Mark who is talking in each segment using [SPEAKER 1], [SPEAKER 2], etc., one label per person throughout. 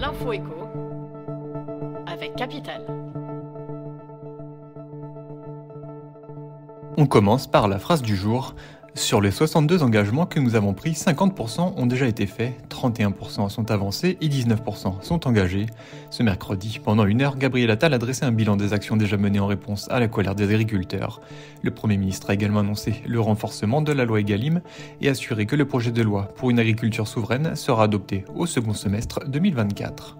[SPEAKER 1] L'info écho avec Capital.
[SPEAKER 2] On commence par la phrase du jour. Sur les 62 engagements que nous avons pris, 50% ont déjà été faits, 31% sont avancés et 19% sont engagés. Ce mercredi, pendant 1 heure, Gabriel Attal a dressé un bilan des actions déjà menées en réponse à la colère des agriculteurs. Le Premier ministre a également annoncé le renforcement de la loi Egalim et assuré que le projet de loi pour une agriculture souveraine sera adopté au second semestre 2024.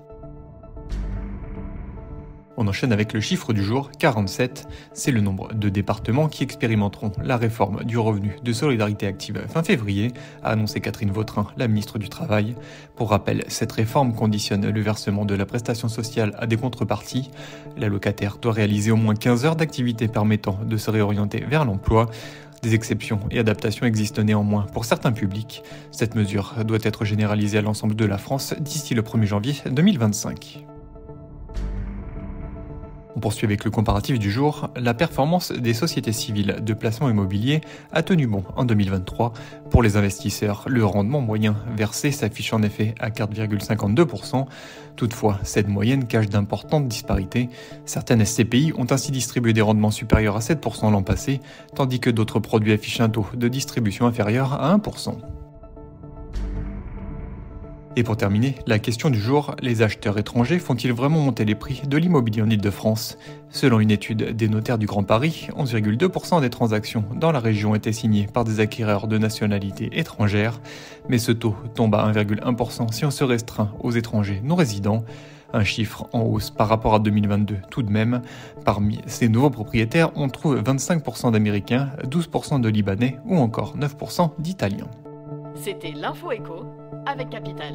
[SPEAKER 2] On enchaîne avec le chiffre du jour, 47. C'est le nombre de départements qui expérimenteront la réforme du revenu de solidarité active fin février, a annoncé Catherine Vautrin, la ministre du Travail. Pour rappel, cette réforme conditionne le versement de la prestation sociale à des contreparties. L'allocataire doit réaliser au moins 15 heures d'activité permettant de se réorienter vers l'emploi. Des exceptions et adaptations existent néanmoins pour certains publics. Cette mesure doit être généralisée à l'ensemble de la France d'ici le 1er janvier 2025. On poursuit avec le comparatif du jour. La performance des sociétés civiles de placement immobilier a tenu bon en 2023. Pour les investisseurs, le rendement moyen versé s'affiche en effet à 4,52%. Toutefois, cette moyenne cache d'importantes disparités. Certaines SCPI ont ainsi distribué des rendements supérieurs à 7% l'an passé, tandis que d'autres produits affichent un taux de distribution inférieur à 1%. Et pour terminer, la question du jour, les acheteurs étrangers font-ils vraiment monter les prix de l'immobilier en Île-de-France ? Selon une étude des notaires du Grand Paris, 11,2% des transactions dans la région étaient signées par des acquéreurs de nationalité étrangère, mais ce taux tombe à 1,1% si on se restreint aux étrangers non résidents. Un chiffre en hausse par rapport à 2022 tout de même. Parmi ces nouveaux propriétaires, on trouve 25% d'Américains, 12% de Libanais ou encore 9% d'Italiens.
[SPEAKER 1] C'était l'info écho avec Capital.